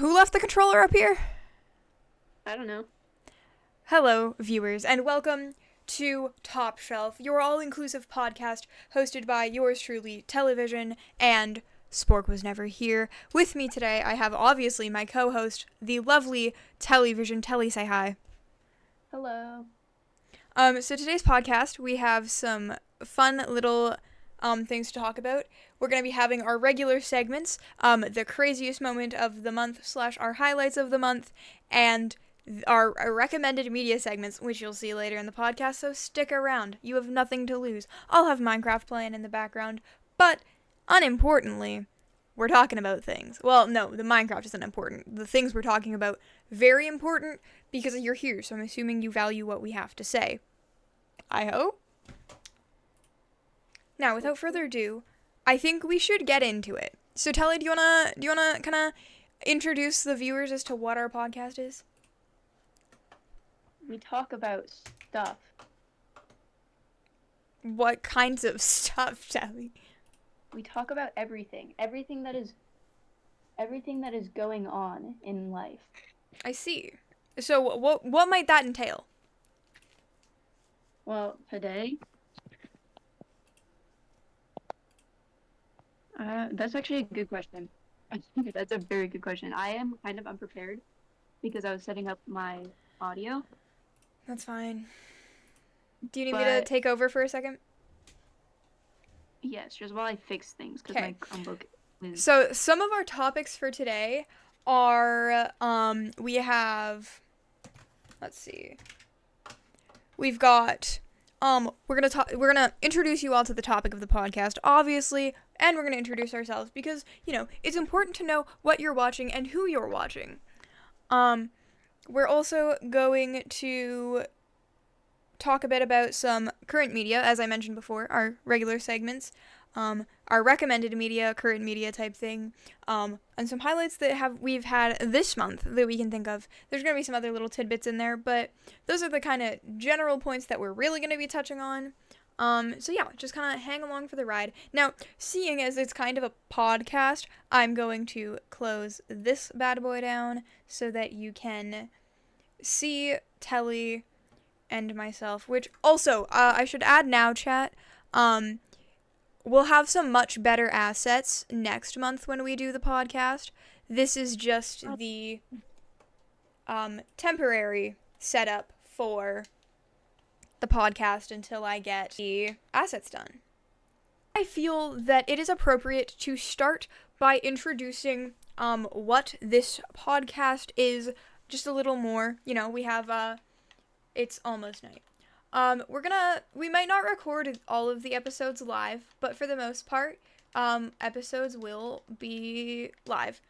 Who left the controller up here? I don't know. Hello, viewers, and welcome to Top Shelf, your all-inclusive podcast hosted by yours truly, Television, and Spork was never here. With me today, I have obviously my co-host, the lovely Television. Telly, say hi. Hello. So today's podcast, we have some fun little things to talk about. We're going to be having our regular segments, the craziest moment of the month / our highlights of the month, and our recommended media segments, which you'll see later in the podcast, so stick around. You have nothing to lose. I'll have Minecraft playing in the background, but unimportantly, we're talking about things. Well, no, the Minecraft isn't important. The things we're talking about, very important, because you're here, so I'm assuming you value what we have to say. I hope. Now, without further ado, I think we should get into it. So, Telly, do you wanna kind of introduce the viewers as to what our podcast is? We talk about stuff. What kinds of stuff, Telly? We talk about everything. Everything that is going on in life. I see. So, what might that entail? Well, today, that's actually a good question. That's a very good question. I am kind of unprepared because I was setting up my audio. That's fine. Do you need me to take over for a second? Yes, just while I fix things, because my Chromebook is... So, some of our topics for today are, we have, let's see. We've got, we're gonna introduce you all to the topic of the podcast, obviously, and we're gonna introduce ourselves because, you know, it's important to know what you're watching and who you're watching. We're also going to talk a bit about some current media, as I mentioned before, our regular segments, our recommended media, current media type thing, and some highlights that we've had this month that we can think of. There's going to be some other little tidbits in there, but those are the kind of general points that we're really going to be touching on. So yeah, just kind of hang along for the ride. Now, seeing as it's kind of a podcast, I'm going to close this bad boy down so that you can see Telly and myself, which also, I should add now, chat, we'll have some much better assets next month when we do the podcast. This is just the, temporary setup for the podcast until I get the assets done. I feel that it is appropriate to start by introducing, what this podcast is just a little more. You know, we have, it's almost night. We might not record all of the episodes live, but for the most part, episodes will be live.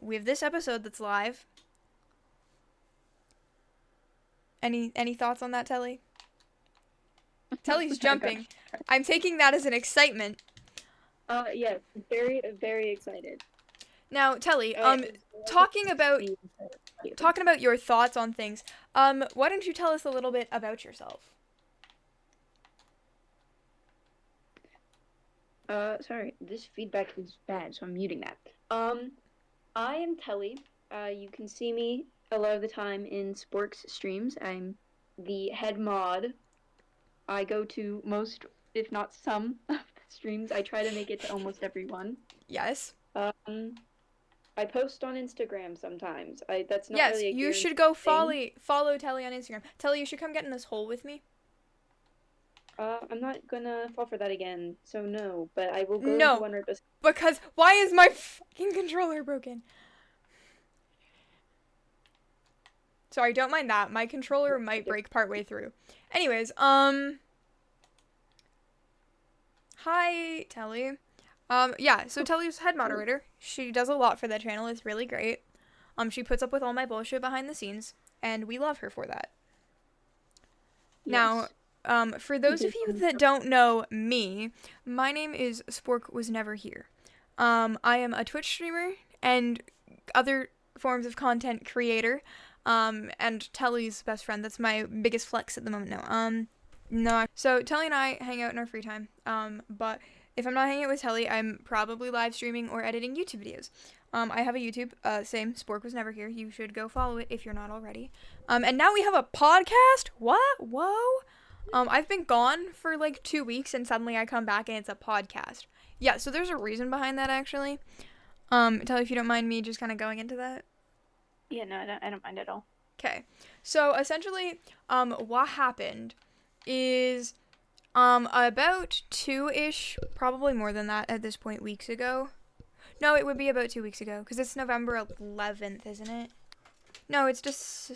We have this episode that's live. Any thoughts on that, Telly? Telly's jumping. I'm taking that as an excitement. Yes, very, very excited. Now, Telly, talking about your thoughts on things, why don't you tell us a little bit about yourself? Sorry, this feedback is bad, so I'm muting that. I am Telly. You can see me a lot of the time in Spork's streams. I'm the head mod. I go to most, if not some, of the streams. I try to make it to almost every one. Yes. I post on Instagram sometimes. That's not yes, really a you should go follow Telly on Instagram. Telly, you should come get in this hole with me. I'm not gonna fall for that again, so no. But I will go no, 100%. Because why is my fucking controller broken? Sorry, don't mind that. My controller might break partway through. Anyways, hi, Telly. Yeah, so Telly's head moderator. She does a lot for that channel. It's really great. She puts up with all my bullshit behind the scenes, and we love her for that. Yes. Now, for those of you that don't know me, my name is Spork was never here. I am a Twitch streamer and other forms of content creator. And Telly's best friend. That's my biggest flex at the moment. No. So Telly and I hang out in our free time. But if I'm not hanging out with Telly, I'm probably live streaming or editing YouTube videos. I have a YouTube. Same. Spork was never here. You should go follow it if you're not already. And now we have a podcast. What? Whoa. I've been gone for like 2 weeks, and suddenly I come back and it's a podcast. Yeah. So there's a reason behind that actually. Tell if you don't mind me just kind of going into that. Yeah, no, I don't mind at all. Okay. So essentially, what happened is, about 2-ish, probably more than that at this point, weeks ago. No, it would be about 2 weeks ago, because it's November 11th, isn't it? No, it's just,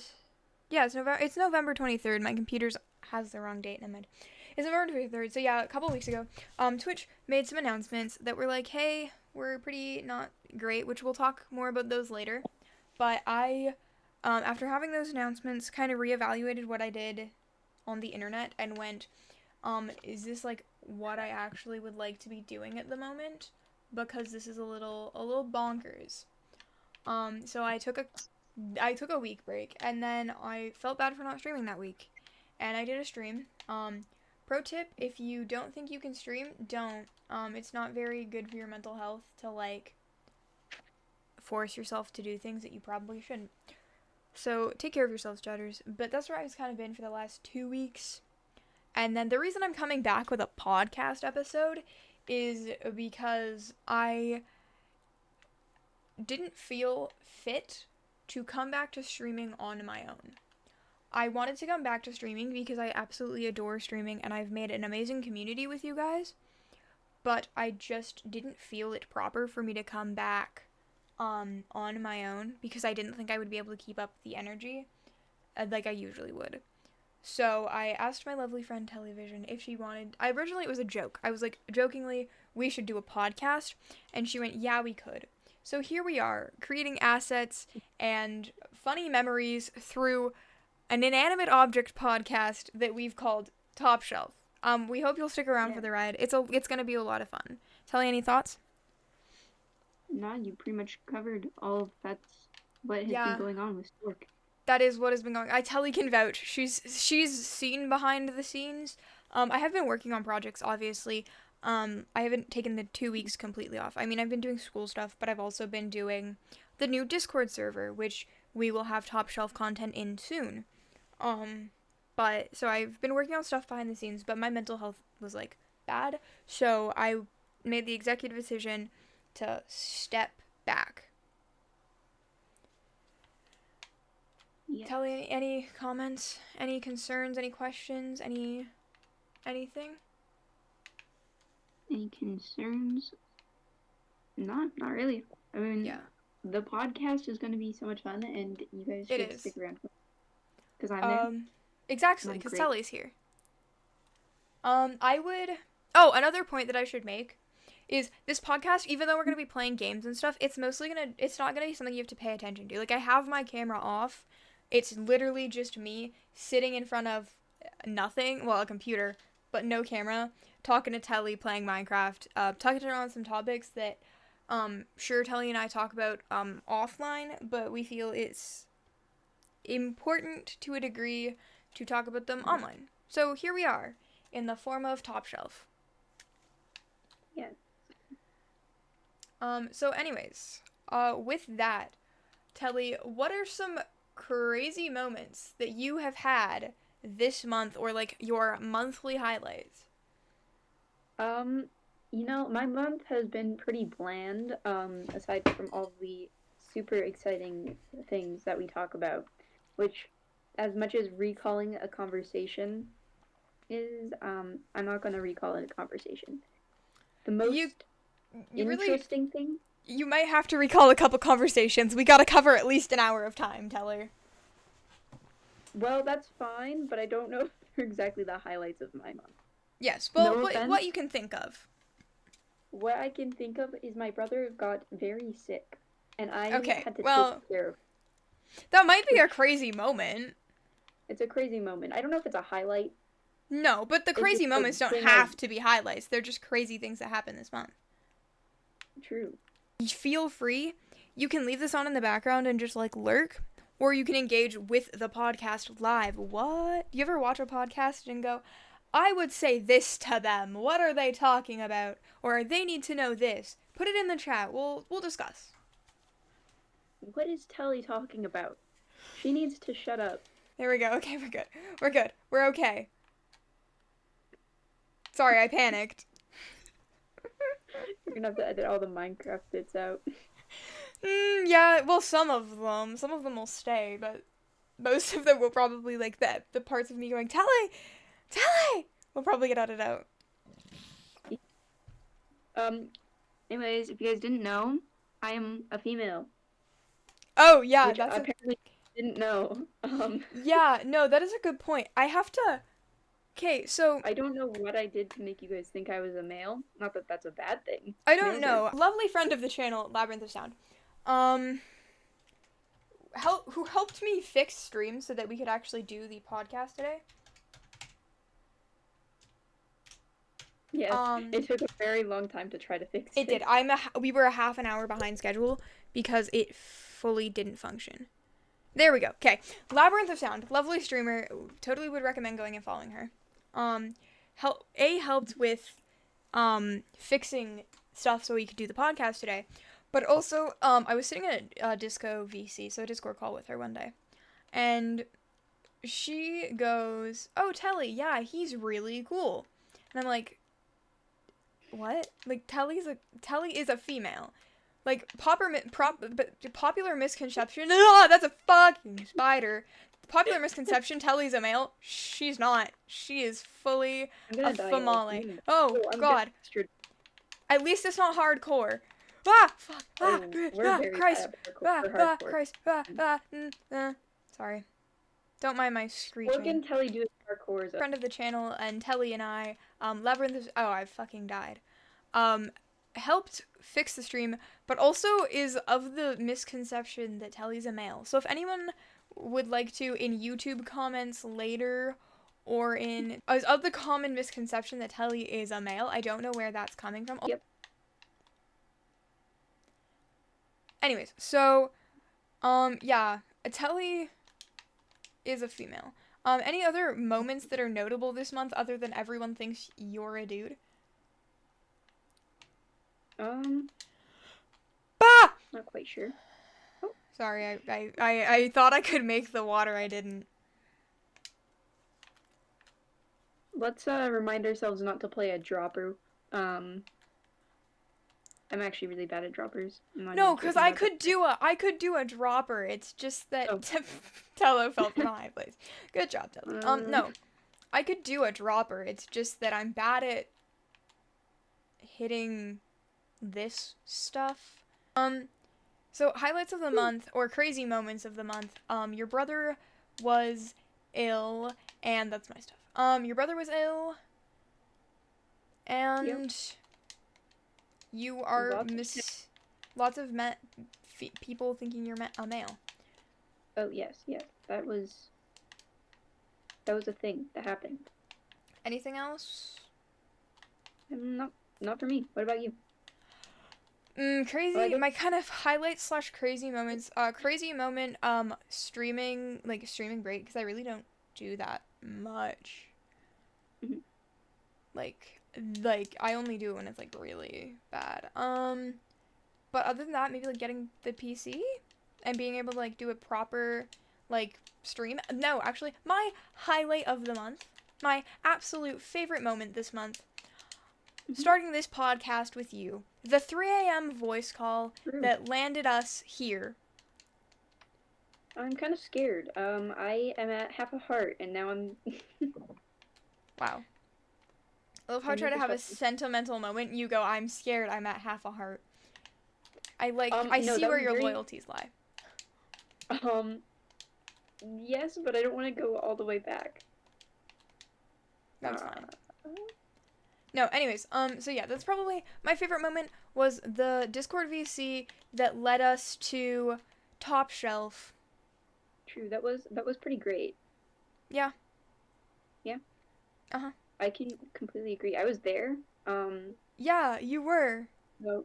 yeah, it's November 23rd. My computer has the wrong date in my head. It's November 23rd, so yeah, a couple weeks ago, Twitch made some announcements that were like, hey, we're pretty not great, which we'll talk more about those later. But I, after having those announcements, kind of reevaluated what I did on the internet and went, is this like what I actually would like to be doing at the moment? Because this is a little bonkers. So I took a week break, and then I felt bad for not streaming that week, and I did a stream. Pro tip: if you don't think you can stream, don't. It's not very good for your mental health to like force yourself to do things that you probably shouldn't. So take care of yourselves, chatters. But that's where I've kind of been for the last 2 weeks. And then the reason I'm coming back with a podcast episode is because I didn't feel fit to come back to streaming on my own. I wanted to come back to streaming because I absolutely adore streaming and I've made an amazing community with you guys, but I just didn't feel it proper for me to come back on my own because I didn't think I would be able to keep up the energy like I usually would. So I asked my lovely friend Television if she wanted. Originally it was a joke. I was like, jokingly, we should do a podcast, and she went, yeah, we could. So here we are, creating assets and funny memories through an inanimate object podcast that we've called Top Shelf. We hope you'll stick around for the ride. It's gonna be a lot of fun. Telly, any thoughts? No, you pretty much covered all of that's what has been going on with Spork. That is what has been going on. Telly can vouch. She's seen behind the scenes. I have been working on projects, obviously. I haven't taken the 2 weeks completely off. I mean, I've been doing school stuff, but I've also been doing the new Discord server, which we will have top shelf content in soon. So I've been working on stuff behind the scenes, but my mental health was, like, bad. So I made the executive decision to step back. Yes. Telly, any comments, any concerns, any questions, anything? Any concerns? Not really. I mean, yeah. The podcast is going to be so much fun, and you guys should stick around because I'm there. Exactly, because Telly's here. Another point that I should make is this podcast, even though we're going to be playing games and stuff, it's not going to be something you have to pay attention to. Like, I have my camera off. It's literally just me sitting in front of nothing, well, a computer, but no camera, talking to Telly, playing Minecraft, talking to her on some topics that, sure, Telly and I talk about, offline, but we feel it's important to a degree to talk about them online. So here we are, in the form of Top Shelf. Yeah. So anyways, with that, Telly, what are some crazy moments that you have had this month, or like your monthly highlights? My month has been pretty bland, aside from all the super exciting things that we talk about, which, as much as recalling a conversation is, I'm not going to recall a conversation. The most interesting thing? You might have to recall a couple conversations. We gotta cover at least an hour of time, Teller. Well, that's fine, but I don't know if they're exactly the highlights of my month. Yes, well, what you can think of. What I can think of is my brother got very sick, and I had to take care of him. That might be a crazy moment. It's a crazy moment. I don't know if it's a highlight. No, but the crazy moments don't have to be highlights. They're just crazy things that happen this month. True. Feel free. You can leave this on in the background and just, like, lurk. Or you can engage with the podcast live. What? You ever watch a podcast and go, I would say this to them. What are they talking about? Or they need to know this. Put it in the chat. We'll discuss. What is Telly talking about? She needs to shut up. There we go. Okay, we're good. We're good. We're okay. Sorry, I panicked. You're gonna have to edit all the Minecraft bits out. Yeah, well, some of them will stay, but most of them will probably, like, the parts of me going, Telly! Telly! Will probably get edited out. Anyways, if you guys didn't know, I am a female. Oh, yeah, Which apparently didn't know. Yeah, no, that is a good point. I have to... Okay, so... I don't know what I did to make you guys think I was a male. Not that that's a bad thing. I don't know. Lovely friend of the channel, Labyrinth of Sound, who helped me fix streams so that we could actually do the podcast today. Yes, it took a very long time to try to fix it. It did. We were a half an hour behind schedule because it fully didn't function. There we go. Okay, Labyrinth of Sound, lovely streamer. Totally would recommend going and following her. Helped with fixing stuff so we could do the podcast today, but also I was sitting at a disco VC, so a Discord call with her one day, and she goes, "Oh, Telly, yeah, he's really cool," and I'm like, "What? Like Telly is a female." Like, popular misconception. Oh, that's a fucking spider. Popular misconception. Telly's a male. She's not. She is fully a female. Oh God. At least it's not hardcore. Ah, fuck. Christ. Christ. Sorry. Don't mind my screeching. Spork and Telly do hardcore. Friend of the channel, and Telly and I, Labyrinth of... Oh, I fucking died. Helped fix the stream, but also is of the misconception that Telly's a male. So if anyone would like to, in YouTube comments later, or in... is of the common misconception that Telly is a male. I don't know where that's coming from. Yep. Anyways, so, yeah, Telly is a female. Any other moments that are notable this month other than everyone thinks you're a dude? Bah! Not quite sure. Oh. Sorry, I thought I could make the water, I didn't. Let's remind ourselves not to play a dropper. I'm actually really bad at droppers. No, because I could do a dropper. It's just that Tello fell from a high place. Good job, Tello. No. I could do a dropper. It's just that I'm bad at hitting this stuff. So highlights of the month, or crazy moments of the month. Your brother was ill, and that's my stuff. Your brother was ill, and you are lots of people thinking you're a male. Oh yes, that was a thing that happened. Anything else? Not for me. What about you? Crazy, my kind of highlights / crazy moments. Crazy moment, streaming break, because I really don't do that much. Mm-hmm. Like, I only do it when it's, like, really bad. But other than that, maybe, like, getting the PC and being able to, like, do a proper, like, stream. No, actually, my highlight of the month, my absolute favorite moment this month, starting this podcast with you. The 3 a.m. voice call that landed us here. I'm kind of scared. I am at half a heart, and now I'm... Wow. I love how I try to have a sentimental moment. You go, I'm scared, I'm at half a heart. I see where your loyalties lie. Yes, but I don't want to go all the way back. That's fine. No, anyways, so yeah, that's probably my favorite moment was the Discord VC that led us to Top Shelf. True, that was pretty great. Yeah. Yeah. Uh-huh. I can completely agree. I was there. Yeah, you were. No.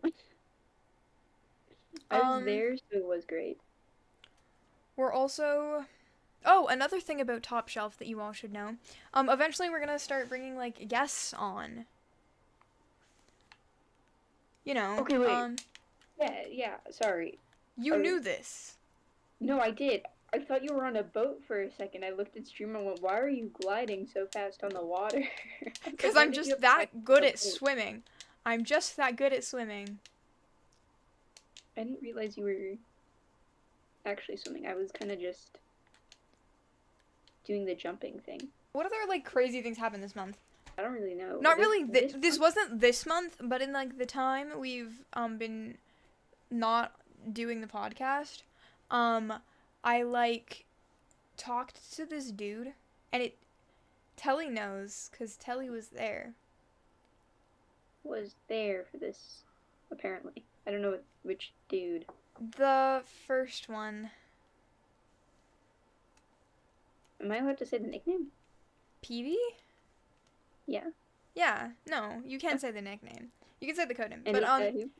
I was there, so it was great. We're also... Oh, another thing about Top Shelf that you all should know. Eventually we're gonna start bringing, like, guests on. You know. Okay, wait. Yeah, sorry. You knew this. No, I did. I thought you were on a boat for a second. I looked at stream and went, "Why are you gliding so fast on the water?" Because When I'm did you just have time that to good get a at boat? swimming. I'm just that good at swimming. I didn't realize you were actually swimming. I was kind of just doing the jumping thing. What other, like, crazy things happened this month? I don't really know. Not really, this month? wasn't this month, but in, like, the time we've, been not doing the podcast, I, like, talked to this dude, and Telly knows, because Telly was there. Was there for this, apparently. I don't know which dude. The first one. Am I allowed to say the nickname? Peavy? Yeah. Yeah, no, you can't say the nickname. You can say the codename. And But, is that who?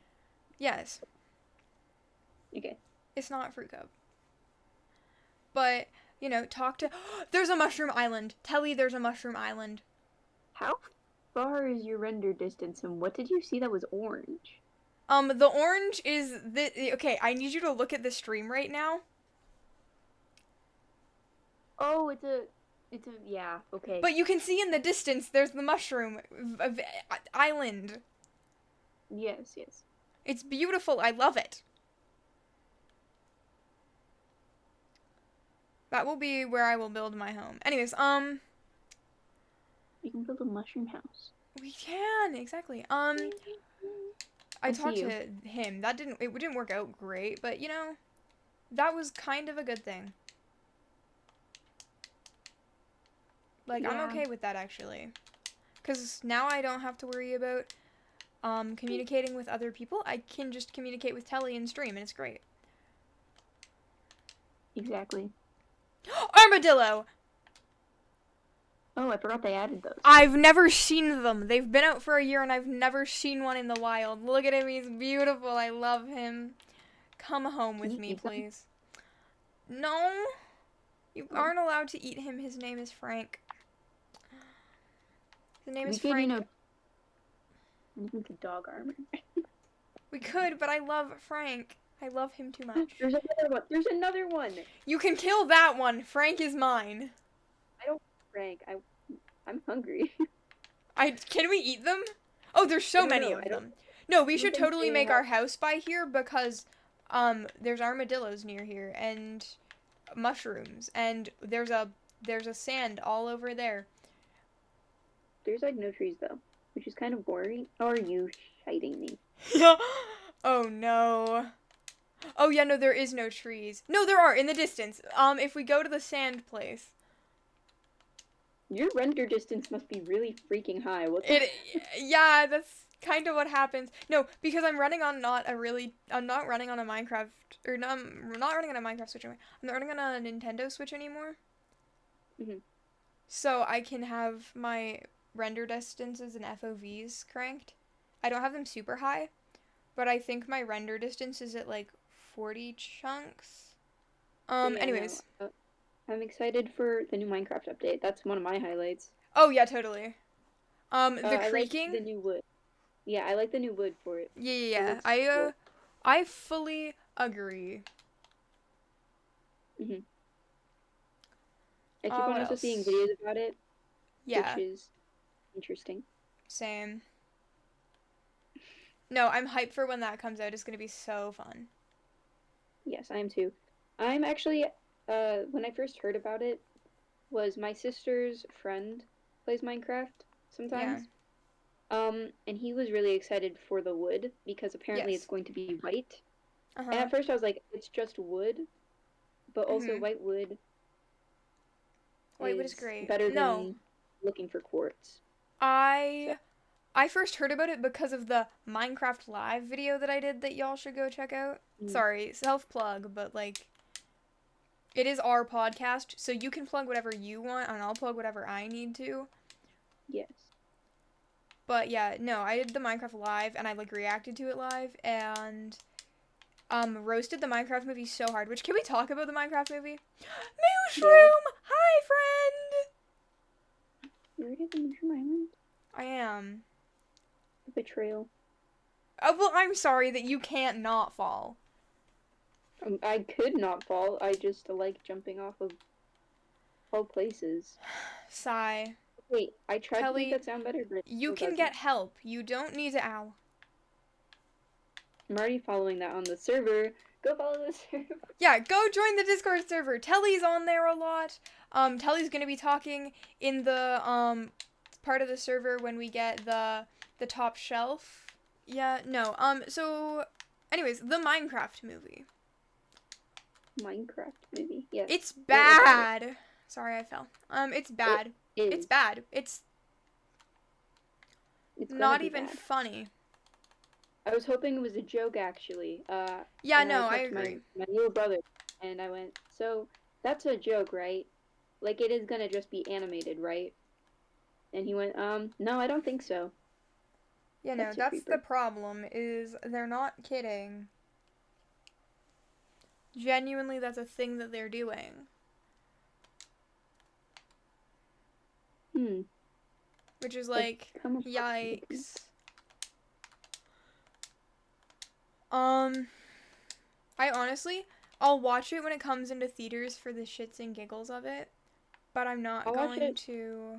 yes. Okay. It's not Fruit Cup. But, you know, talk to... There's a mushroom island. Telly, there's a mushroom island. How far is your render distance, and what did you see that was orange? The orange is the... Okay, I need you to look at the stream right now. Oh, yeah, okay. But you can see in the distance, there's the mushroom island. Yes, yes. It's beautiful. I love it. That will be where I will build my home. Anyways, You can build a mushroom house. we can, exactly. I talked to him. It didn't work out great, but you know, that was kind of a good thing. Like, yeah. I'm okay with that, actually. Because now I don't have to worry about communicating with other people. I can just communicate with Telly and stream, and it's great. Exactly. Armadillo! Oh, I forgot they added those. I've never seen them. They've been out for a year, and I've never seen one in the wild. Look at him. He's beautiful. I love him. Come home with me, please. No. You aren't allowed to eat him. His name is Frank. His name is Frank. You can put dog armor. We could, but I love Frank. I love him too much. There's another one. There's another one. You can kill that one. Frank is mine. I don't Frank. I'm hungry. Can we eat them? Oh, there's so many of them. No, we should totally make our house by here because there's armadillos near here and mushrooms and there's a sand all over there. There's like no trees though, which is kind of boring. Or are you shiting me? Oh no. Oh yeah, no, there is no trees. No, there are in the distance. If we go to the sand place. Your render distance must be really freaking high. Yeah, that's kind of what happens. No, because I'm running on I'm not running on a Minecraft or no, I'm not running on a Minecraft Switch anymore. I'm not running on a Nintendo Switch anymore. Mhm. So I can have my render distances and FOVs cranked. I don't have them super high, but I think my render distance is at like 40 chunks. Anyways. No. I'm excited for the new Minecraft update. That's one of my highlights. Oh yeah, totally. The creaking. I like the new wood. Yeah, I like the new wood for it. Yeah. I fully agree. Mhm. I keep on also seeing videos about it. Yeah. Which is interesting. Same. No, I'm hyped for when that comes out. It's gonna be so fun. Yes, I am too. I'm actually, when I first heard about it, was my sister's friend plays Minecraft sometimes. Yeah. And he was really excited for the wood because apparently it's going to be white. And at first I was like, it's just wood, but also white wood. White wood is great. Better than looking for quartz. I first heard about it because of the Minecraft Live video that I did that y'all should go check out. Sorry, self-plug, but like, it is our podcast, so you can plug whatever you want, and I'll plug whatever I need to. Yes. But yeah, no, I did the Minecraft Live, and I like reacted to it live, and roasted the Minecraft movie so hard. Which, can we talk about the Minecraft movie? Mushroom! Yeah. Hi, friend! You're already at the Mushroom Island? I am. Betrayal. Oh, well, I'm sorry that you can't not fall. I could not fall. I just like jumping off of all places. Sigh. Wait, I tried to make Telly, that sound better, but it you still can doesn't. get help. You don't need to ow. I'm already following that on the server. Go follow the server. Yeah, go join the Discord server. Telly's on there a lot. Telly's gonna be talking in the part of the server when we get the top shelf. Yeah, no. So anyways, the Minecraft movie. Minecraft movie. Yes. It's What about it? bad. Sorry, I fell. It's bad. It It's is. bad. It's It's gonna not be even bad. funny. I was hoping it was a joke actually. Yeah, And I no, I talked to agree. my little brother, and I went, "So that's a joke, right? Like it is gonna just be animated, right?" And he went, no, I don't think so." Yeah, no, That's a that's the creeper. problem, is they're not kidding. Genuinely, that's a thing that they're doing. Hmm. Which is Like, like, come across something. yikes. I honestly, I'll watch it when it comes into theaters for the shits and giggles of it, but I'm not I'll watch going it. to.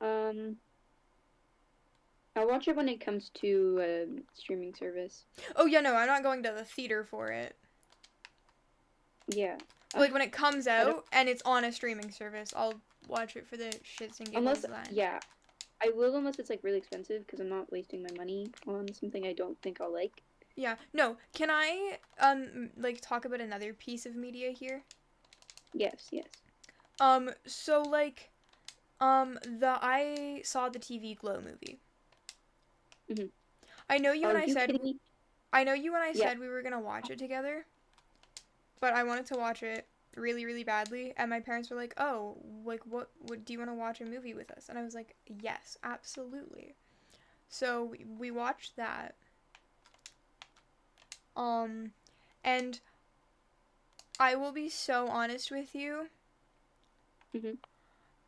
Um, I'll watch it when it comes to a streaming service. Oh, yeah, no, I'm not going to the theater for it. Yeah. Like, when it comes I don't. out and it's on a streaming service, I'll watch it for the shits and giggles Unless, then. yeah, I will unless it's like really expensive because I'm not wasting my money on something I don't think I'll like. Yeah, no, can I, like, talk about another piece of media here? Yes, yes. So, like, I saw the TV Glow movie. Mhm. I know you Are and I you said, kidding me? I know you and I Yeah. said we were gonna watch it together, but I wanted to watch it really, really badly, and my parents were like, "Oh, like what do you want to watch a movie with us?" And I was like, "Yes, absolutely." So we watched that. And I will be so honest with you. Mhm.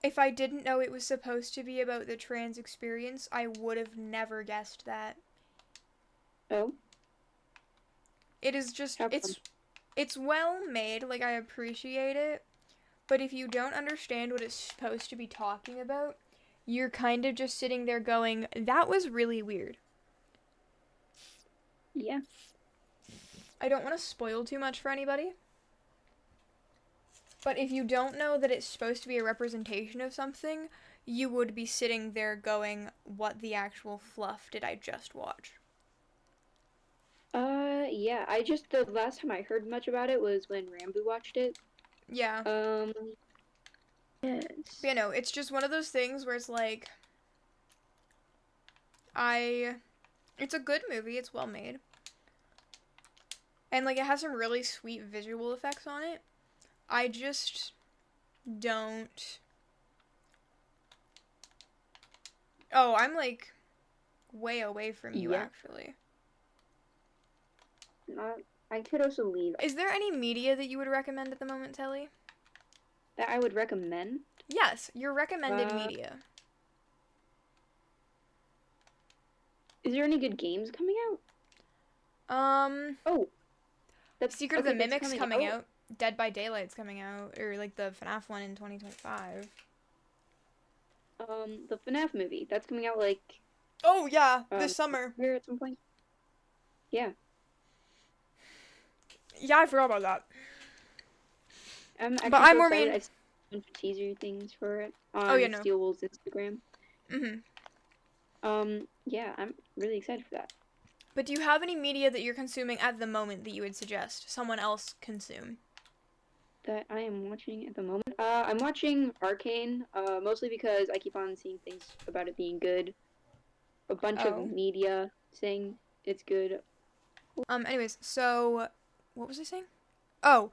If I didn't know it was supposed to be about the trans experience, I would have never guessed that. Oh, It is just how come? it's well made, like I appreciate it, but if you don't understand what it's supposed to be talking about, you're kind of just sitting there going, that was really weird. Yeah. I don't want to spoil too much for anybody, but if you don't know that it's supposed to be a representation of something, you would be sitting there going, what the actual fluff did I just watch? Yeah. The last time I heard much about it was when Rambo watched it. Yeah. Um, But yes. you know, it's just one of those things where it's like, it's a good movie, it's well made. And like it has some really sweet visual effects on it. I just don't. Oh, I'm like way away from you Yeah. actually. I could also leave. Is there any media that you would recommend at the moment, Telly? That I would recommend. Yes, your recommended Uh, media. is there any good games coming out? Oh, that's Secret of the okay. That's Mimic's coming coming out. out. Dead by Daylight's coming out, or like the FNAF one in 2025. The FNAF movie that's coming out like Oh yeah, this summer. here at some point. Yeah. Yeah, I forgot about that. I'm But actually I'm so more excited. mean. I've seen a bunch of teaser things for it Oh yeah, on no. Steel Wolf's Instagram. Mhm. Yeah, I'm really excited for that. But do you have any media that you're consuming at the moment that you would suggest someone else consume? That I am watching at the moment. I'm watching Arcane, mostly because I keep on seeing things about it being good. A bunch of Oh. media saying it's good. Anyways, so what was I saying? Oh,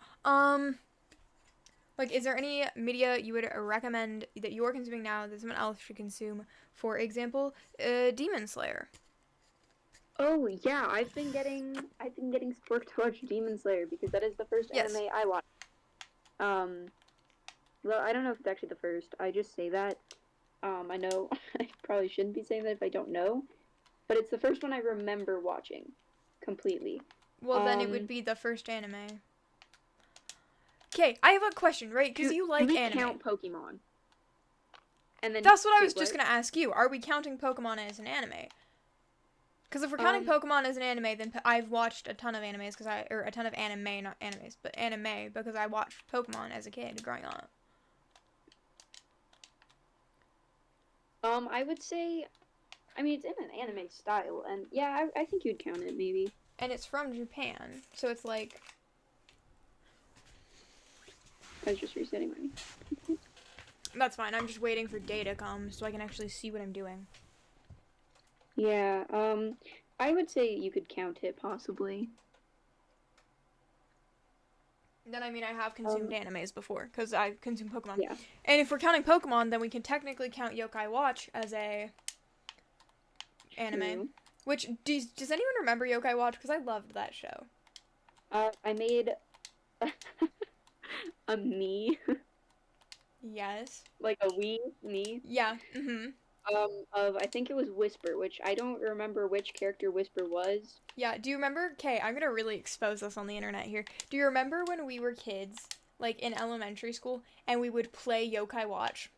like, is there any media you would recommend that you're consuming now that someone else should consume? For example, Demon Slayer. Oh yeah, I've been getting Spork to watch Demon Slayer because that is the first Yes. anime I watched. Um, well, I don't know if it's actually the first. I just say that. I know I probably shouldn't be saying that if I don't know, but it's the first one I remember watching completely. Well, then it would be the first anime. Okay, I have a question, right? Because you like do we anime. count Pokemon? And then That's what I was just gonna ask you. Are we counting Pokemon as an anime? Because if we're counting Pokemon as an anime, then I've watched a ton of animes or a ton of anime, not animes, but anime because I watched Pokemon as a kid growing up. I would say, I mean, it's in an anime style, and yeah, I think you'd count it maybe. And it's from Japan, so it's like. I was just resetting my. That's fine. I'm just waiting for day to come so I can actually see what I'm doing. Yeah. I would say you could count it possibly. Then I mean I have consumed animes before because I consumed Pokemon. Yeah. And if we're counting Pokemon, then we can technically count Yokai Watch as a anime. True. Which does anyone remember Yokai Watch? Because I loved that show. I made a me. Yes. Like a wee me. Yeah. Mhm. Of I think it was Whisper, which I don't remember which character Whisper was. Yeah. Do you remember? Okay, I'm gonna really expose us on the internet here. Do you remember when we were kids, like in elementary school, and we would play Yokai Watch?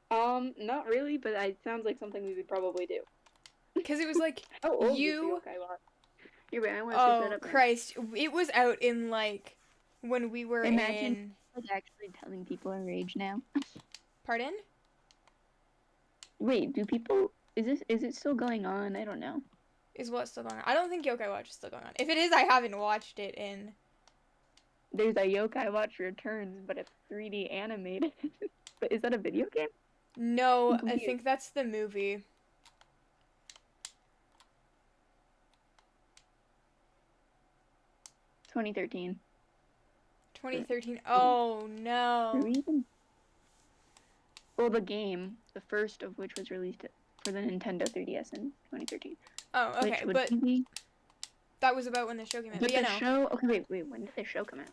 Not really, but it sounds like something we would probably do. Because it was like How old was Yokai Watch? You're right. I want to Oh that up Christ! It was out in like when we were in. Like actually telling people our age now. Pardon? Wait, do people? Is it still going on? I don't know. Is what still going on? I don't think Yokai Watch is still going on. If it is, I haven't watched it in. There's a Yokai Watch Returns, but it's 3D animated. But is that a video game? No, I think that's the movie. (2013). 2013. Oh no. Well, the game, the first of which was released for the Nintendo 3DS in 2013. Oh, okay, but that was about when the show came out. But the show. Okay, wait. When did the show come out?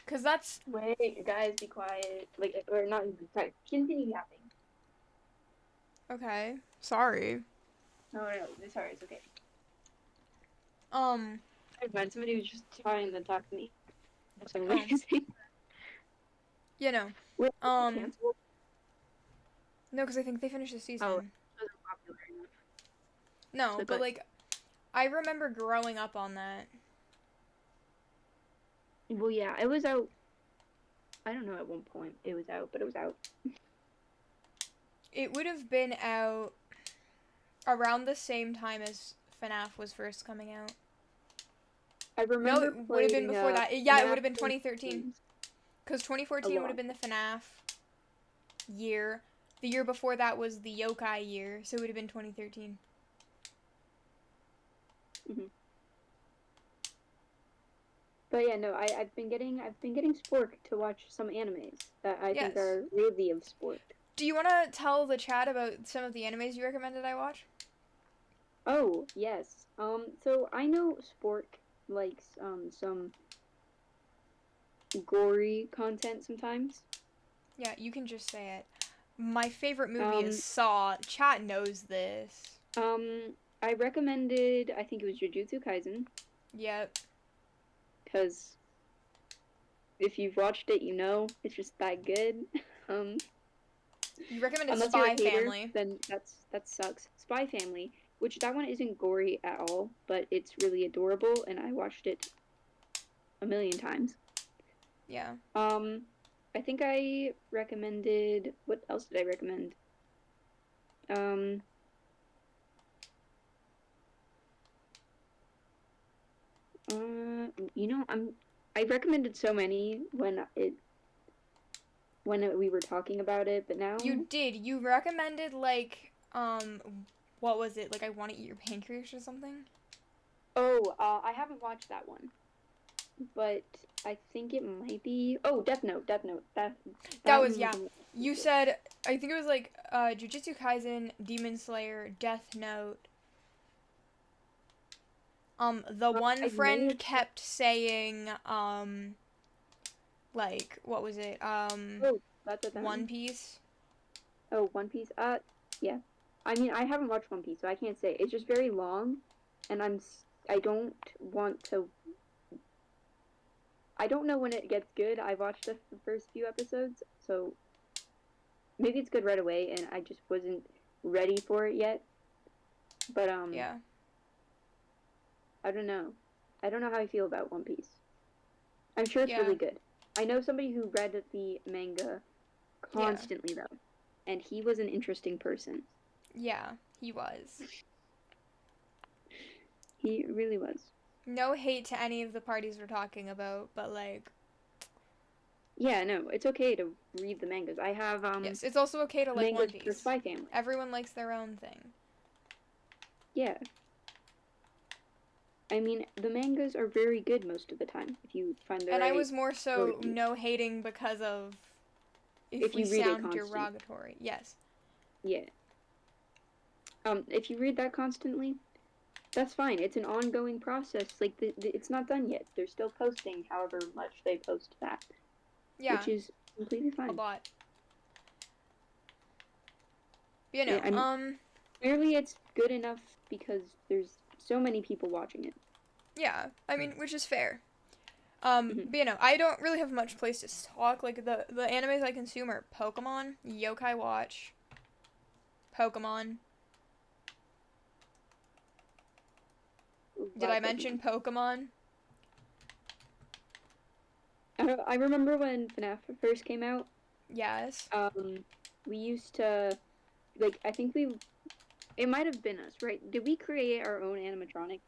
Cause that's. Wait, guys, be quiet. Like, or not. Sorry, continue yapping. Okay. Sorry. No, sorry, it's okay. Somebody was just trying to talk to me. That's amazing. You know. Wait, No, because I think they finished the season. Oh, it wasn't popular enough. No, so, but like, I remember growing up on that. Well, yeah, it was out. I don't know at one point it was out, but it was out. It would have been out around the same time as FNAF was first coming out. I remember. No, it would have been before that. Yeah, it would have been 2013. Because 2014 would have been the FNAF year. The year before that was the Yokai year, so it would have been 2013. Mhm. But yeah, no, I've been getting Spork to watch some animes that I think are worthy of Spork. Do you want to tell the chat about some of the animes you recommended I watch? Oh, yes. So I know Spork likes some gory content sometimes. Yeah, you can just say it. My favorite movie is Saw. Chat knows this. I recommended, I think it was Jujutsu Kaisen. Yep. Because if you've watched it, you know it's just that good. You recommended unless Spy you're a hater, Family. Then that sucks. Spy Family, which that one isn't gory at all, but it's really adorable, and I watched it a million times. Yeah. I think I recommended. What else did I recommend? You know, I recommended so many when we were talking about it, but now you did. You recommended like what was it? Like I Want to Eat Your Pancreas or something? Oh, I haven't watched that one, but I think it might be. Oh, Death Note. That was You said I think it was like Jujutsu Kaisen, Demon Slayer, Death Note. The one friend kept saying like what was it? One Piece. Oh, One Piece. Yeah. I mean, I haven't watched One Piece, so I can't say. It's just very long, and I'm I don't want to. I don't know when it gets good. I watched the first few episodes, so maybe it's good right away, and I just wasn't ready for it yet. But Yeah. I don't know. I don't know how I feel about One Piece. I'm sure it's Yeah. really good. I know somebody who read the manga constantly though, and he was an interesting person. Yeah, he was. He really was. No hate to any of the parties we're talking about, but like, Yeah, no, it's okay to read the mangas. I have yes, it's also okay to like One mangas for Piece. Spy Family. Everyone likes their own thing. Yeah. I mean, the mangas are very good most of the time if you find the And I right was more so stories. no hating because of if If we you read it sound constantly. derogatory. Yes. Yeah. If you read that constantly, that's fine. It's an ongoing process. Like it's not done yet. They're still posting however much they post that, Yeah. which is completely fine. A lot. You know, Yeah, clearly it's good enough because there's so many people watching it. yeah. I mean, which is fair. Mm-hmm. But you know, I don't really have much place to talk. Like the animes I consume are Pokemon, Yokai Watch, Pokemon. Did I mention Pokemon? I remember when FNAF first came out. Yes. We used to, like, I think it might have been us, right? Did we create our own animatronic?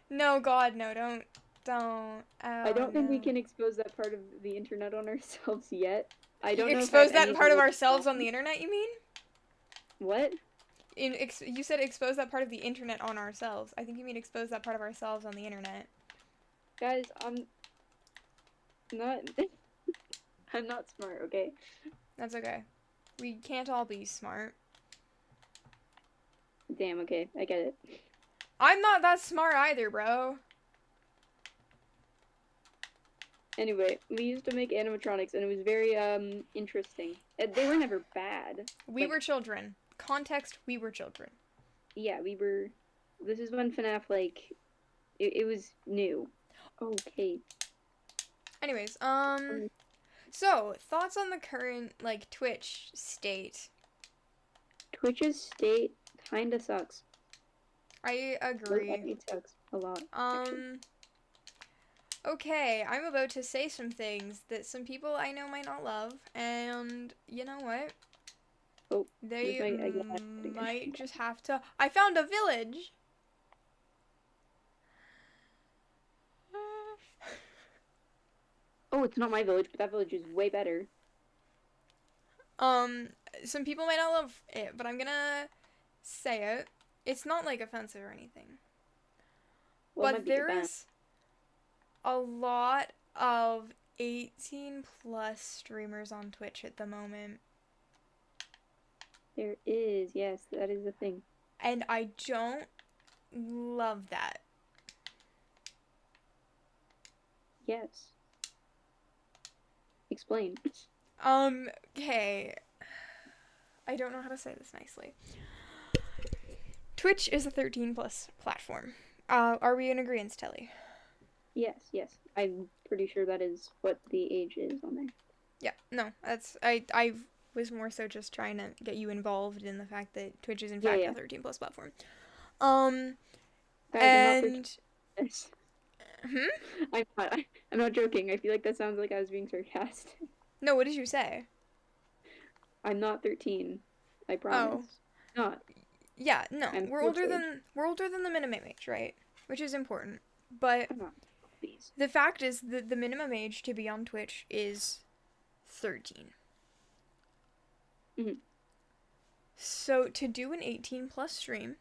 No, God, no, don't. Oh, I don't think we no. can expose that part of the internet on ourselves yet. I don't know if Expose any that of part you of will ourselves on respond. the internet, you mean? What? You said expose that part of the internet on ourselves. I think you mean expose that part of ourselves on the internet. Guys, I'm not. I'm not smart, okay? That's okay. We can't all be smart. Damn, okay, I get it. I'm not that smart either, bro. Anyway, we used to make animatronics, and it was very interesting. They were never bad. We were children. Context: we were children. Yeah, we were. This is when FNAF it was new. Okay. Anyways, so thoughts on the current like Twitch state? Twitch's state kinda sucks. I agree. It sucks a lot. Actually. Okay, I'm about to say some things that some people I know might not love, and you know what? Oh, they might just have to. I found a village! Oh, it's not my village, but that village is way better. Some people might not love it, but I'm gonna say it. It's not, like, offensive or anything. Well, but there is a lot of 18 plus streamers on Twitch at the moment. There is, yes, that is a thing. And I don't love that. Yes. Explain. Okay. I don't know how to say this nicely. Twitch is a 13 plus platform. Are we in agreement, Telly? Yes. I'm pretty sure that is what the age is on there. Yeah, no, I was more so just trying to get you involved in the fact that Twitch is in fact a 13 plus platform. Guys, and I'm not joking. I feel like that sounds like I was being sarcastic. No, what did you say? I'm not 13. I promise. Oh. Not. Yeah, no. We're older than the minimum age, right? Which is important. But the fact is that the minimum age to be on Twitch is 13. Mm-hmm. So to do an 18 plus stream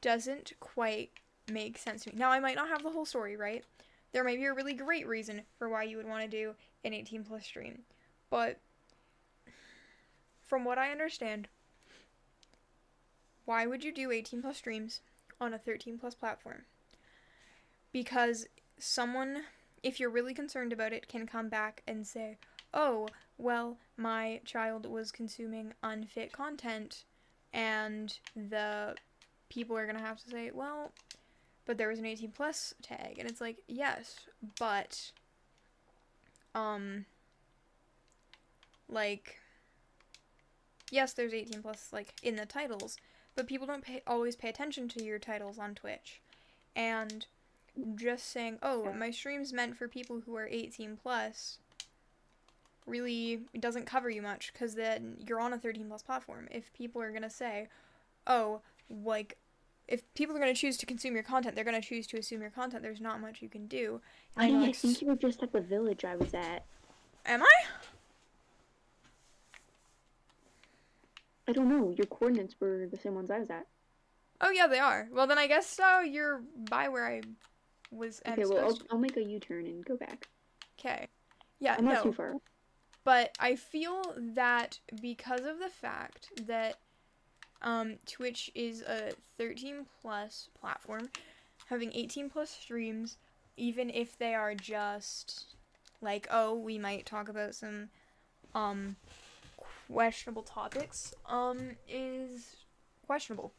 doesn't quite make sense to me. Now, I might not have the whole story, right? There may be a really great reason for why you would want to do an 18 plus stream. But from what I understand, why would you do 18 plus streams on a 13 plus platform? Because someone, if you're really concerned about it, can come back and say, oh, well, my child was consuming unfit content and the people are going to have to say, well, but there was an 18 plus tag. And it's like, yes, but, like, yes, there's 18 plus, like, in the titles, but people don't always pay attention to your titles on Twitch. And just saying, oh, my stream's meant for people who are 18 plus, really doesn't cover you much, because then you're on a 13 plus platform. If people are going to say, oh, like, if people are going to choose to consume your content, they're going to choose to assume your content. There's not much you can do. I think you were just at the village I was at. Am I? I don't know. Your coordinates were the same ones I was at. Oh, yeah, they are. Well, then I guess you're by where I was. Okay, well, I'll make a U-turn and go back. Okay. Yeah, I'm not too far. But I feel that because of the fact that Twitch is a 13 plus platform, having 18 plus streams, even if they are just like, oh, we might talk about some questionable topics, is questionable.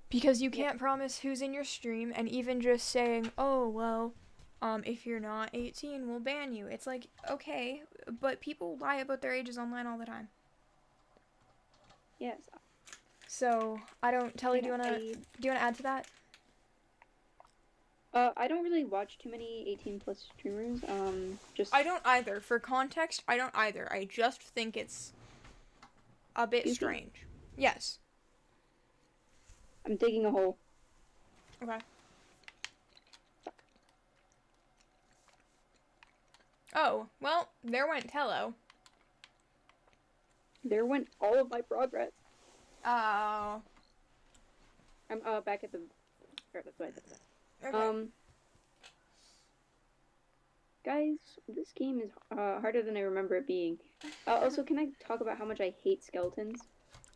Because you can't promise who's in your stream, and even just saying, oh, well, if you're not 18, we'll ban you. It's like, okay, but people lie about their ages online all the time. Yes. So, I don't, Telly, do you wanna add to that? I don't really watch too many 18 plus streamers, I don't either. For context, I don't either. I just think it's a bit strange. Yes. I'm digging a hole. Okay. Oh, well, there went Tello. There went all of my progress. Oh. I'm back at the. Okay. Guys, this game is harder than I remember it being. Also, can I talk about how much I hate skeletons?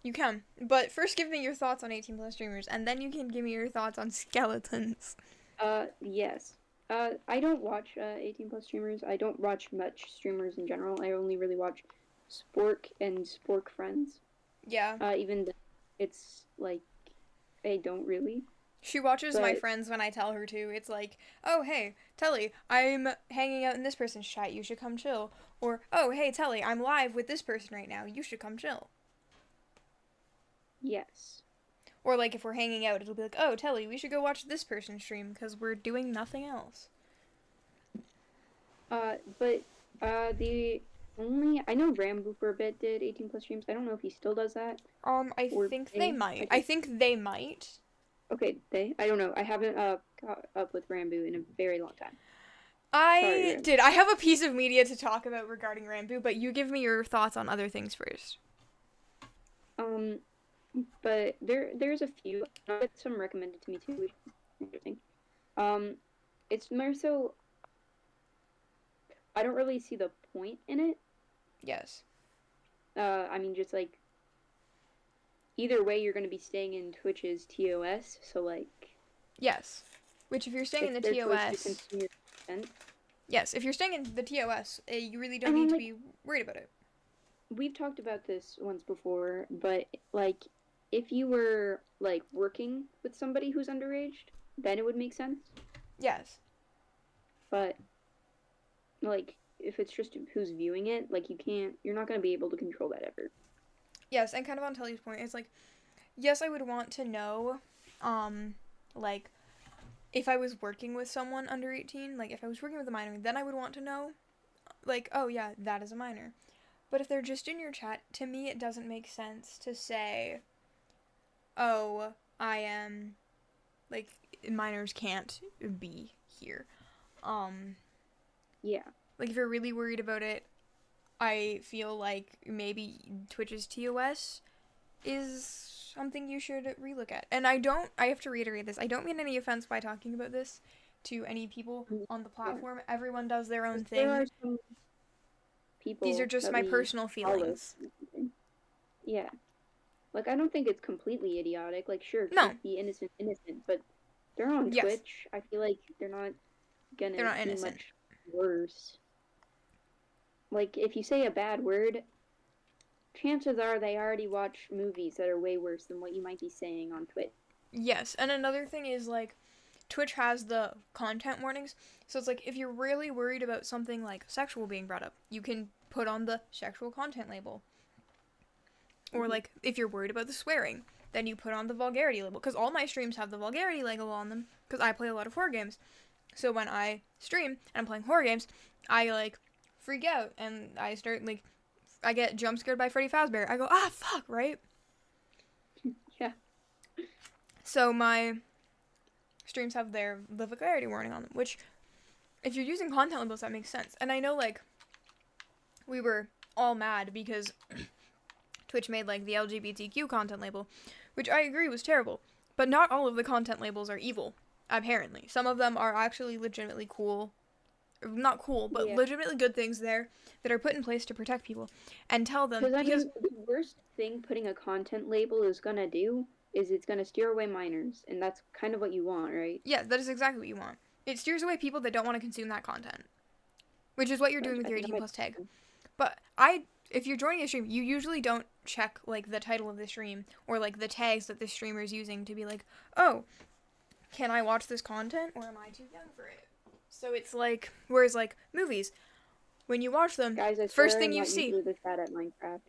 You can, but first give me your thoughts on 18 plus streamers, and then you can give me your thoughts on skeletons. Yes. I don't watch 18 plus streamers. I don't watch much streamers in general. I only really watch Spork and Spork friends. Yeah. Even though it's like I don't really. She watches my friends when I tell her to. It's like, oh, hey, Telly, I'm hanging out in this person's chat. You should come chill. Or, oh, hey, Telly, I'm live with this person right now. You should come chill. Yes. Or, like, if we're hanging out, it'll be like, oh, Telly, we should go watch this person stream because we're doing nothing else. I know Rambo for a bit did 18 plus streams. I don't know if he still does that. I think they might. I think they might. Okay, I don't know. I haven't caught up with Rambo in a very long time. I have a piece of media to talk about regarding Rambo, but you give me your thoughts on other things first. But there's a few. I get some recommended to me too, which is interesting. It's more so. I don't really see the point in it. Yes. I mean, just like. Either way, you're going to be staying in Twitch's TOS, so like. Yes. Which, if you're staying in the TOS. Yes, if you're staying in the TOS, you really don't need to be worried about it. We've talked about this once before, but like, if you were like working with somebody who's underage, then it would make sense. Yes. But like, if it's just who's viewing it, like you're not going to be able to control that ever. Yes, and kind of on Telly's point, it's like, yes, I would want to know, like, if I was working with someone under 18, like, if I was working with a minor, then I would want to know, like, oh, yeah, that is a minor. But if they're just in your chat, to me, it doesn't make sense to say, oh, I am, like, minors can't be here. Yeah. Like, if you're really worried about it, I feel like maybe Twitch's TOS is something you should relook at. And I have to reiterate this, I don't mean any offense by talking about this to any people on the platform. Yeah. Everyone does their own thing. There are some people. These are just my personal feelings. Yeah. Like, I don't think it's completely idiotic. Like, sure, keep the innocent, but they're on Twitch. I feel like they're not gonna do much worse. Like, if you say a bad word, chances are they already watch movies that are way worse than what you might be saying on Twitch. Yes, and another thing is, like, Twitch has the content warnings. So it's like, if you're really worried about something like sexual being brought up, you can put on the sexual content label. Or, like, if you're worried about the swearing, then you put on the vulgarity label. Because all my streams have the vulgarity label on them. Because I play a lot of horror games. So when I stream and I'm playing horror games, I, like, freak out. And I start, like, I get jump scared by Freddy Fazbear. I go, ah, fuck, right? Yeah. So my streams have the vulgarity warning on them, which, if you're using content labels, that makes sense. And I know, like, we were all mad because Twitch made, like, the LGBTQ content label, which I agree was terrible. But not all of the content labels are evil, apparently. Some of them are actually legitimately cool. Not cool, but legitimately good things there that are put in place to protect people and tell them. Because, I mean, the worst thing putting a content label is going to do is it's going to steer away minors, and that's kind of what you want, right? Yeah, that is exactly what you want. It steers away people that don't want to consume that content, which is what you're doing with your 18 plus tag. But if you're joining a stream, you usually don't check, like, the title of the stream or, like, the tags that the streamer is using to be like, oh, can I watch this content or am I too young for it? So it's like, whereas, like, movies, when you watch them, Guys, I first thing you see, really bad at Minecraft.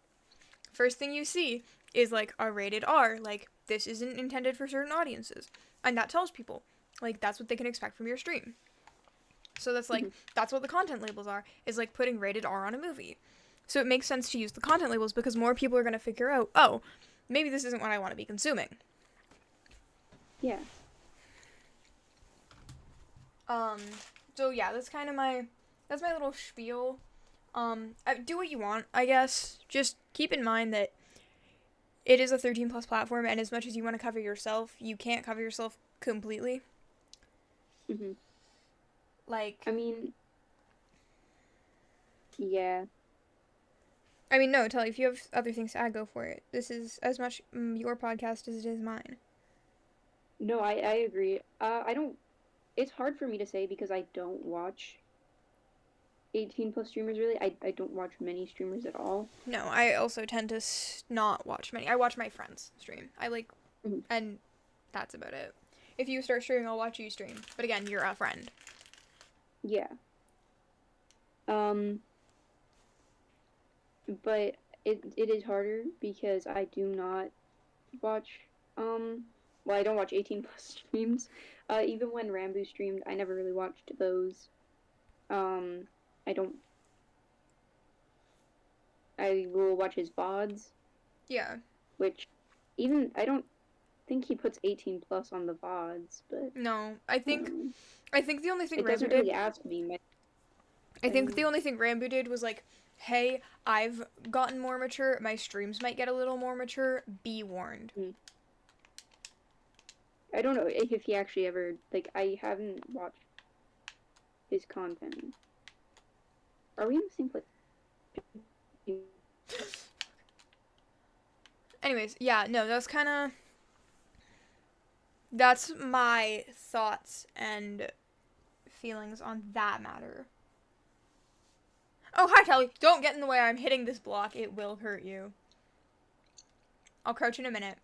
First thing you see is, like, a rated R, like, this isn't intended for certain audiences. And that tells people, like, that's what they can expect from your stream. So that's, like, that's what the content labels are, is, like, putting rated R on a movie. So it makes sense to use the content labels because more people are going to figure out, oh, maybe this isn't what I want to be consuming. Yeah. So yeah, that's kind of my little spiel. Do what you want, I guess. Just keep in mind that it is a 13 plus platform, and as much as you want to cover yourself, you can't cover yourself completely. Mhm. Like, I mean, yeah. I mean, no, Tully, if you have other things to add, go for it. This is as much your podcast as it is mine. No, I agree. I don't. It's hard for me to say because I don't watch 18 plus streamers really. I don't watch many streamers at all. No, I also tend to not watch many. I watch my friends stream. And that's about it. If you start streaming, I'll watch you stream. But again, you're a friend. Yeah. But it is harder because I do not watch, well, I don't watch 18 plus streams. Even when Rambo streamed, I never really watched those. I will watch his VODs. Yeah. Which, I don't think he puts 18 plus on the VODs, but... No, I think the only thing it Rambo doesn't did... really ask me. I think the only thing Rambo did was, like, hey, I've gotten more mature, my streams might get a little more mature, be warned. I don't know if he actually ever, like, I haven't watched his content. Are we in the same place? Anyways, yeah, no, that's my thoughts and feelings on that matter. Oh, hi, Kelly. Don't get in the way. I'm hitting this block. It will hurt you. I'll crouch in a minute.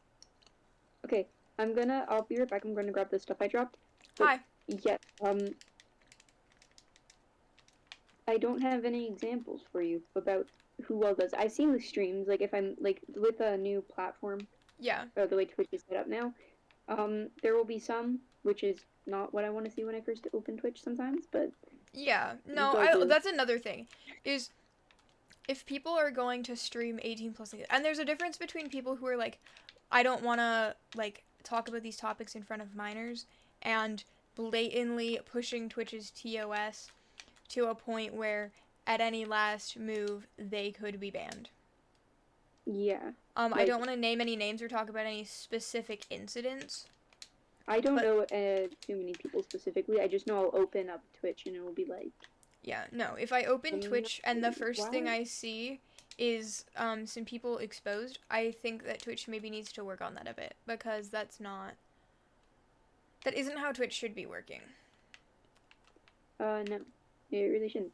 Okay, I'll be right back. I'm gonna grab the stuff I dropped. Hi. Yeah, I don't have any examples for you about who all does. I've seen the streams, like, if I'm, like, with a new platform. Yeah. Or the way Twitch is set up now. There will be some, which is not what I want to see when I first open Twitch sometimes, but... Yeah, no, that's another thing, is if people are going to stream 18 plus, and there's a difference between people who are like, I don't want to, like, talk about these topics in front of minors, and blatantly pushing Twitch's TOS to a point where at any last move, they could be banned. Yeah. I don't want to name any names or talk about any specific incidents. I don't know too many people specifically. I just know I'll open up Twitch and it will be like... Yeah, no. If I open Twitch and the first thing I see is some people exposed, I think that Twitch maybe needs to work on that a bit, because that isn't how Twitch should be working. No. It really shouldn't.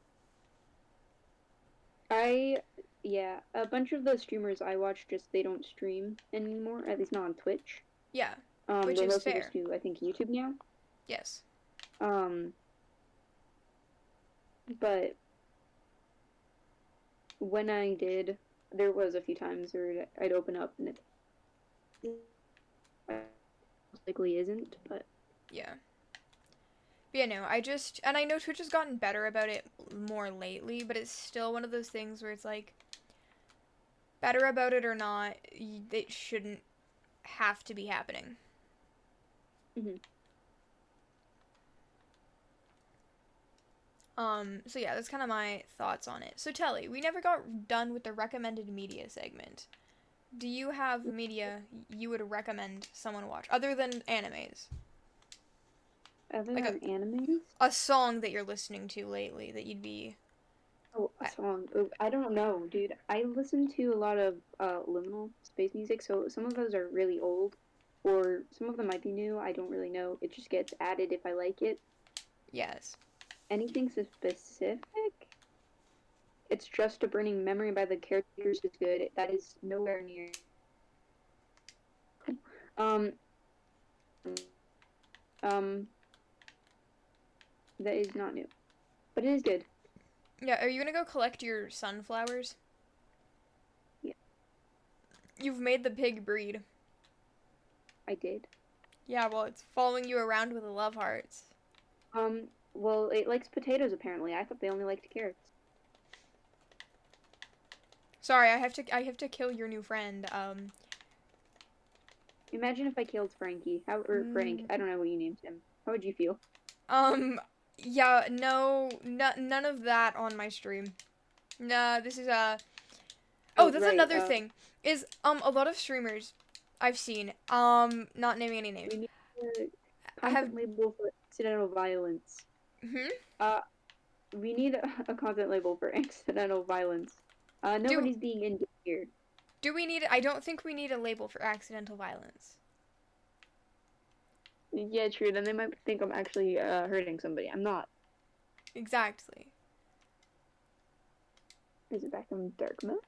Yeah, a bunch of the streamers I watch they don't stream anymore, at least not on Twitch. Yeah. Which Where is most people fair. just do, I think, YouTube now. Yes. Um, but when I did, there was a few times where I'd open up and it likely isn't, but Yeah. But yeah, no, and I know Twitch has gotten better about it more lately, but it's still one of those things where it's like, better about it or not, it shouldn't have to be happening. mm-hmm. So yeah, that's kind of my thoughts on it. So Telly, we never got done with the recommended media segment. Do you have media you would recommend someone watch other than animes? Other Like than animes? a song that you're listening to lately that you'd be Oh, a song. Oh, I don't know, dude. I listen to a lot of liminal space music, so some of those are really old, or some of them might be new. I don't really know. It just gets added if I like it. yes. Anything so specific? It's just a burning memory by the characters is good. That is nowhere near. Um, um, that is not new, but it is good. Yeah, are you gonna go collect your sunflowers? Yeah, You've made the pig breed. I did. Yeah, well, it's following you around with love hearts. Well, it likes potatoes apparently. I thought they only liked carrots. Sorry, I have to kill your new friend. Imagine if I killed Frankie. Or Frank. Mm, I don't know what you named him. How would you feel? um, yeah, no, none of that on my stream. Nah, this is Oh, Oh, that's right. another thing. Is a lot of streamers I've seen, not naming any names, We need a have content label for accidental violence. hmm? Uh, we need a content label for accidental violence. Do Nobody's being injured here. do we need I don't think we need a label for accidental violence. Yeah, true. Then they might think I'm actually hurting somebody. I'm not. Exactly. Is it back in dark mode?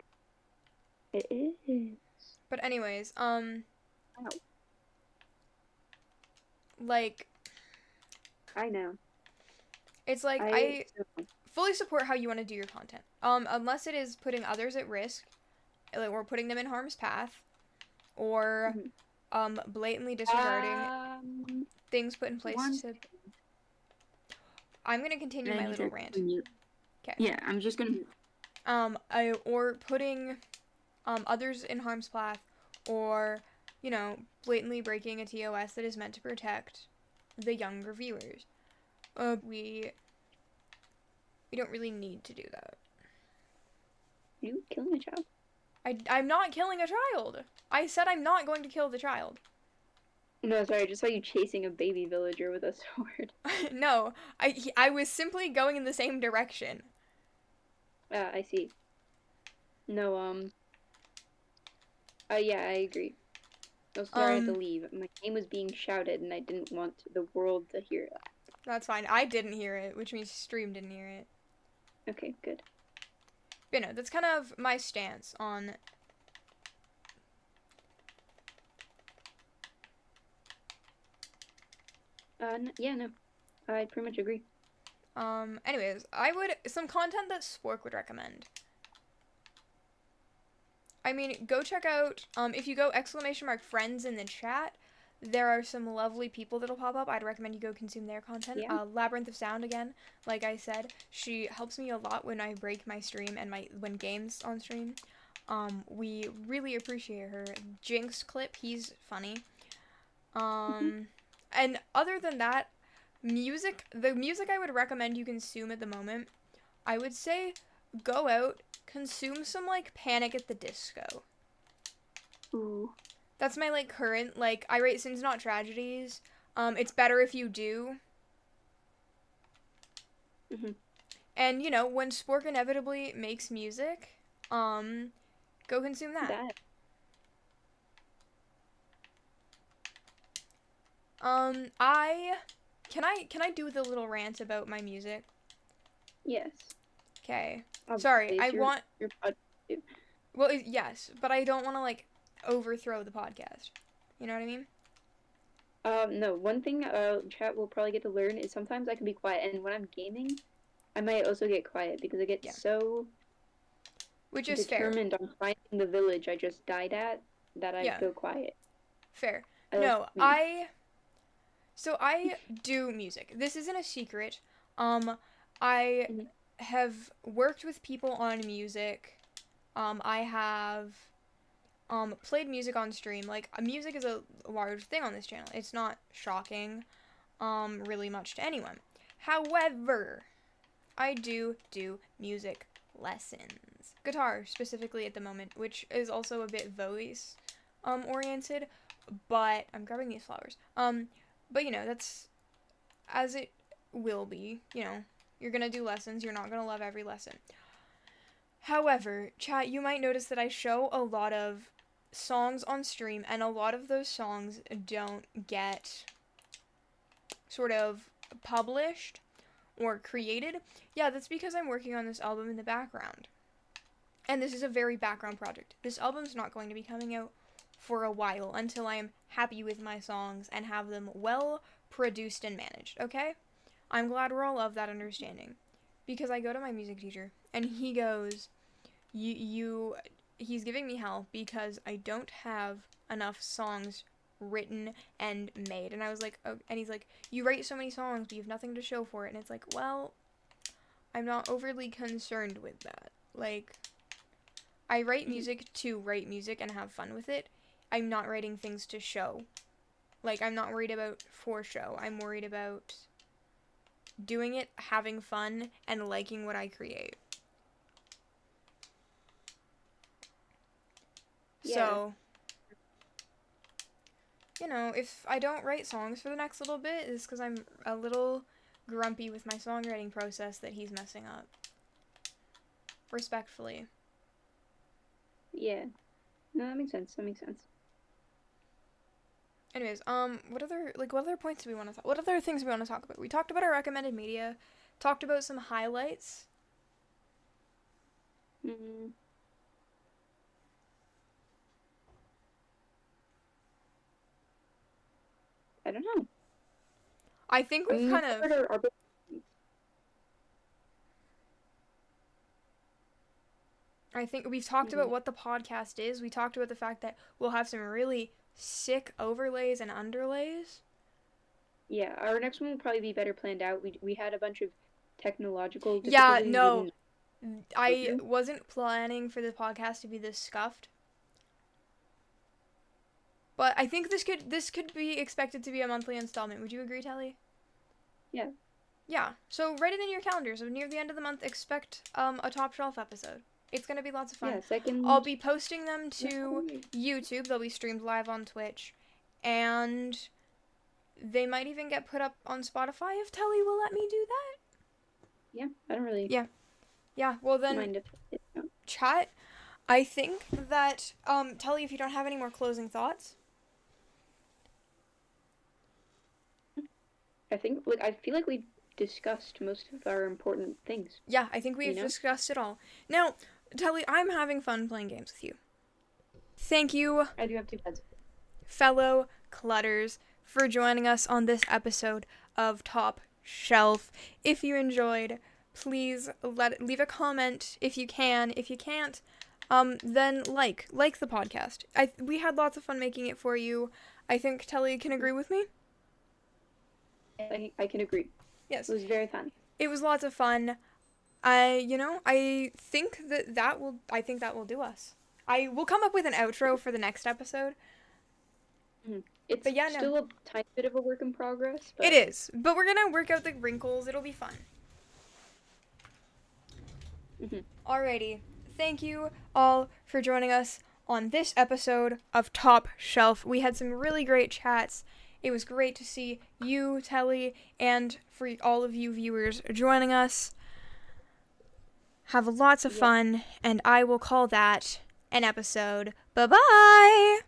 It is. But anyways, Ow. like I know. it's like I I fully support how you want to do your content. Unless it is putting others at risk, like or putting them in harm's path, or mhm. blatantly disregarding things put in One place to. I'm gonna continue I my need little to rant. mute. Okay. Yeah, I'm just gonna. Or putting others in harm's path, or blatantly breaking a TOS that is meant to protect the younger viewers. We don't really need to do that. You killing a child? I'm not killing a child. I said I'm not going to kill the child. No, sorry. I just saw you chasing a baby villager with a sword. No, I was simply going in the same direction. I see. No, yeah, I agree. Oh, sorry, I had to leave. My name was being shouted, and I didn't want the world to hear that. That's fine. I didn't hear it, which means stream didn't hear it. Okay, good. But no, that's kind of my stance on. Yeah, no. I pretty much agree. Anyways, some content that Spork would recommend. I mean, go check out, if you go !friends in the chat, there are some lovely people that'll pop up. I'd recommend you go consume their content. Yeah. Labyrinth of Sound, again, like I said, she helps me a lot when I break my stream and when games on stream. We really appreciate her. Jinx clip, he's funny. And other than that, the music I would recommend you consume at the moment, I would say go out, consume some, like, Panic at the Disco. Ooh. That's my, like, current, like, I rate Sins Not Tragedies. It's Better If You Do. Mm-hmm. And, when Spork inevitably makes music, go consume that. Can I do the little rant about my music? Yes. Okay. Sorry, I want. Your Well, yes, but I don't want to, like, overthrow the podcast. You know what I mean? No, one thing chat will probably get to learn is sometimes I can be quiet, and when I'm gaming, I might also get quiet because I get Yeah. so Which is fair. determined on finding the village I just died at that I Yeah. go quiet. Fair. That's No, me. I do music. This isn't a secret. I Mhm. have worked with people on music. I have played music on stream. Like, music is a large thing on this channel. It's not shocking really much to anyone. However, I do music lessons. Guitar specifically at the moment, which is also a bit voice oriented, but I'm grabbing these flowers. But that's as it will be, You're going to do lessons, you're not going to love every lesson. However, chat, you might notice that I show a lot of songs on stream, and a lot of those songs don't get sort of published or created. Yeah, that's because I'm working on this album in the background. And this is a very background project. This album's not going to be coming out for a while until I am happy with my songs and have them well produced and managed, okay? I'm glad we're all of that understanding. Because I go to my music teacher and he goes, he's giving me hell because I don't have enough songs written and made. And I was like, oh, and he's like, you write so many songs, but you have nothing to show for it. And it's like, well, I'm not overly concerned with that. Like, I write music to write music and have fun with it. I'm not writing things to show. Like, I'm not worried about for show. I'm worried about doing it, having fun, and liking what I create. Yeah. So, if I don't write songs for the next little bit, it's because I'm a little grumpy with my songwriting process that he's messing up. Respectfully. Yeah. No, that makes sense. Anyways, what other points do we want to talk? What other things do we want to talk about? We talked about our recommended media, talked about some highlights. Mm. I don't know. I think we've kind of. I think we've talked about what the podcast is. We talked about the fact that we'll have some really sick overlays and underlays. Yeah, our next one will probably be better planned out. We had a bunch of technological Yeah, difficulties. no. I wasn't planning for the podcast to be this scuffed. But I think this could be expected to be a monthly installment. Would you agree, Telly? Yeah. Yeah. So write it in your calendars. So near the end of the month, expect a top shelf episode. It's gonna be lots of fun. Yeah, second. I'll be posting them to YouTube. They'll be streamed live on Twitch, and they might even get put up on Spotify if Telly will let me do that. Yeah, I don't really. Yeah. Well then, mind if chat. I think that Telly, if you don't have any more closing thoughts. I feel like we discussed most of our important things. Yeah, I think we've discussed it all. Now, Telly, I'm having fun playing games with you. Thank you. I do have 2 pets. Fellow Clutters, for joining us on this episode of Top Shelf. If you enjoyed, please leave a comment if you can. If you can't, then like the podcast. We had lots of fun making it for you. I think Telly can agree with me. I can agree. Yes. It was very fun. It was lots of fun. I think that will do us. I will come up with an outro for the next episode. It's still a tiny bit of a work in progress. But... It is, but we're gonna work out the wrinkles. It'll be fun. Alrighty. Thank you all for joining us on this episode of Top Shelf. We had some really great chats. It was great to see you, Telly, and for all of you viewers joining us. Have lots of fun, and I will call that an episode. Bye-bye!